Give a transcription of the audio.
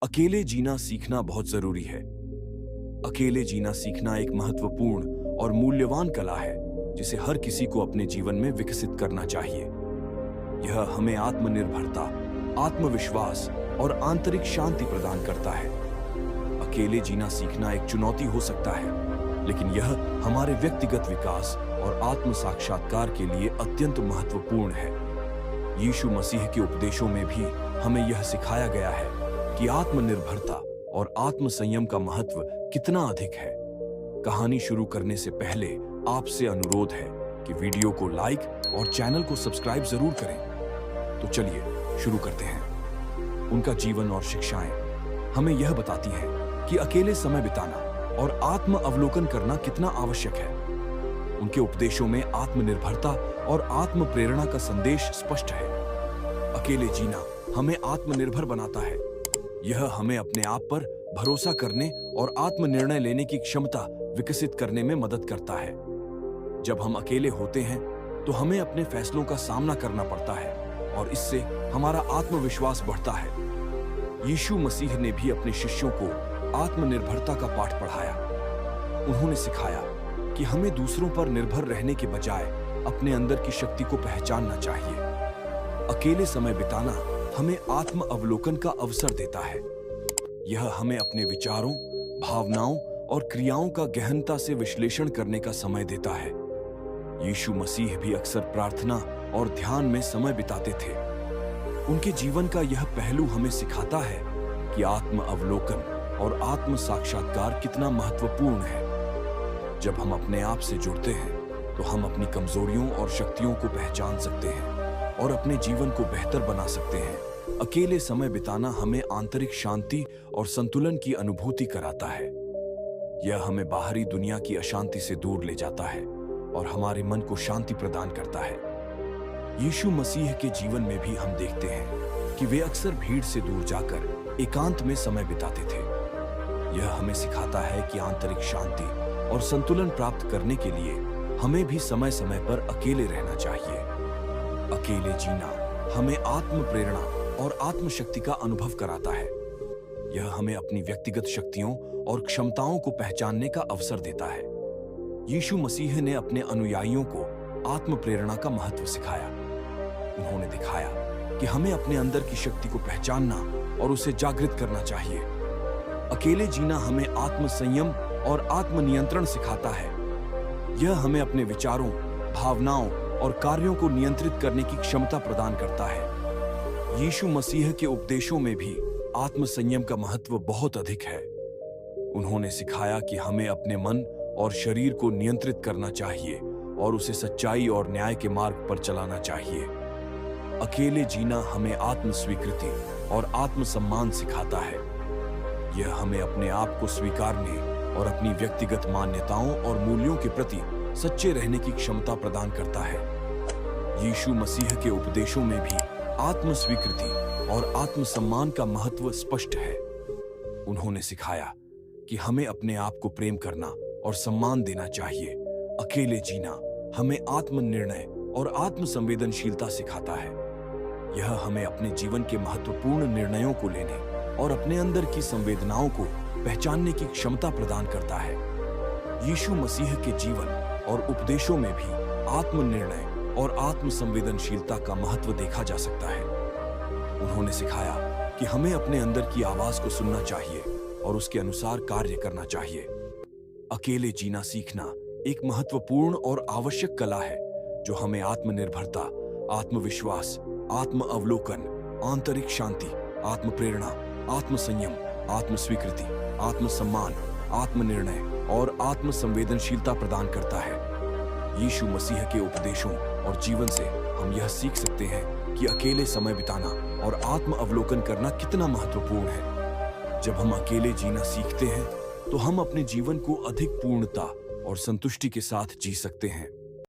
अकेले जीना सीखना बहुत जरूरी है। अकेले जीना सीखना एक महत्वपूर्ण और मूल्यवान कला है जिसे हर किसी को अपने जीवन में विकसित करना चाहिए। यह हमें आत्मनिर्भरता, आत्मविश्वास और आंतरिक शांति प्रदान करता है। अकेले जीना सीखना एक चुनौती हो सकता है, लेकिन यह हमारे व्यक्तिगत विकास और आत्म साक्षात्कार के लिए अत्यंत महत्वपूर्ण है। यीशु मसीह के उपदेशों में भी हमें यह सिखाया गया है कि आत्मनिर्भरता और आत्म संयम का महत्व कितना अधिक है। कहानी शुरू करने से पहले आपसे अनुरोध है कि वीडियो को लाइक और चैनल को सब्सक्राइब जरूर करें। तो चलिए शुरू करते हैं। उनका जीवन और शिक्षाएं हमें यह बताती हैं कि अकेले समय बिताना और आत्म अवलोकन करना कितना आवश्यक है। उनके उपदेशों में आत्मनिर्भरता और आत्म प्रेरणा का संदेश स्पष्ट है। अकेले जीना हमें आत्मनिर्भर बनाता है। यह हमें अपने आप पर भरोसा करने और आत्म निर्णय लेने की क्षमता विकसित करने में मदद करता है। जब हम अकेले होते हैं तो हमें अपने फैसलों का सामना करना पड़ता है और इससे हमारा आत्मविश्वास बढ़ता है। यीशु मसीह ने भी अपने शिष्यों को आत्मनिर्भरता का पाठ पढ़ाया। उन्होंने सिखाया कि हमें दूसरों पर निर्भर रहने के बजाय अपने अंदर की शक्ति को पहचानना चाहिए। अकेले समय बिताना हमें आत्म अवलोकन का अवसर देता है। यह हमें अपने विचारों, भावनाओं और क्रियाओं का गहनता से विश्लेषण करने का समय देता है। यीशु मसीह भी अक्सर प्रार्थना और ध्यान में समय बिताते थे। उनके जीवन का यह पहलू हमें सिखाता है कि आत्म अवलोकन और आत्म साक्षात्कार कितना महत्वपूर्ण है। जब हम अपने आप से जुड़ते हैं तो हम अपनी कमजोरियों और शक्तियों को पहचान सकते हैं और अपने जीवन को बेहतर बना सकते हैं। अकेले समय बिताना हमें आंतरिक शांति और संतुलन की अनुभूति कराता है। यह हमें बाहरी दुनिया की अशांति से दूर ले जाता है और हमारे मन को शांति प्रदान करता है। यीशु मसीह के जीवन में भी हम देखते हैं कि वे अक्सर भीड़ से दूर जाकर एकांत में समय बिताते थे। यह हमें सिखाता है कि आंतरिक शांति और संतुलन प्राप्त करने के लिए हमें भी समय समय पर अकेले रहना चाहिए। अकेले जीना हमें आत्म प्रेरणा और आत्मशक्ति का अनुभव कराता है। यह हमें अपनी व्यक्तिगत शक्तियों और क्षमताओं को पहचानने का अवसर देता है। यीशु मसीह ने अपने अनुयायियों को आत्म प्रेरणा का महत्व सिखाया। उन्होंने दिखाया कि हमें अपने अंदर की शक्ति को पहचानना और उसे जागृत करना चाहिए। अकेले जीना हमें आत्म संयम और आत्म नियंत्रण सिखाता है। यह हमें अपने विचारों, भावनाओं और कार्यों को नियंत्रित करने की क्षमता प्रदान करता है। यीशु मसीह के उपदेशों में भी आत्म संयम का महत्व बहुत अधिक है। उन्होंने सिखाया कि हमें अपने मन और शरीर को नियंत्रित करना चाहिए और उसे सच्चाई और न्याय के मार्ग पर चलाना चाहिए। अकेले जीना हमें आत्म स्वीकृति और आत्म सम्मान सिखाता है। यह हमें अपने आप को स्वीकारने और अपनी व्यक्तिगत मान्यताओं और मूल्यों के प्रति सच्चे रहने की क्षमता प्रदान करता है। यीशु मसीह के उपदेशों में भी आत्म स्वीकृति और आत्म सम्मान का महत्व स्पष्ट है। उन्होंने सिखाया कि हमें अपने आप को प्रेम करना और सम्मान देना चाहिए। अकेले जीना हमें आत्म निर्णय और आत्म संवेदनशीलता सिखाता है। यह हमें अपने जीवन के महत्वपूर्ण निर्णयों को लेने और अपने अंदर की संवेदनाओं को पहचानने की क्षमता प्रदान करता है। यीशु मसीह के जीवन और उपदेशों में भी आत्म निर्णय और आत्म संवेदनशीलता का महत्व देखा जा सकता है। उन्होंने सिखाया कि हमें अपने अंदर की आवाज को सुनना चाहिए और उसके अनुसार कार्य करना चाहिए। अकेले जीना सीखना एक महत्वपूर्ण और आवश्यक कला है जो हमें आत्मनिर्भरता, आत्मविश्वास, आत्म अवलोकन, आंतरिक शांति, आत्म प्रेरणा, आत्म संयम, आत्म स्वीकृति, आत्म सम्मान, आत्म निर्णय और आत्म संवेदनशीलता प्रदान करता है। यीशु मसीह के उपदेशों और जीवन से हम यह सीख सकते हैं कि अकेले समय बिताना और आत्म अवलोकन करना कितना महत्वपूर्ण है। जब हम अकेले जीना सीखते हैं तो हम अपने जीवन को अधिक पूर्णता और संतुष्टि के साथ जी सकते हैं।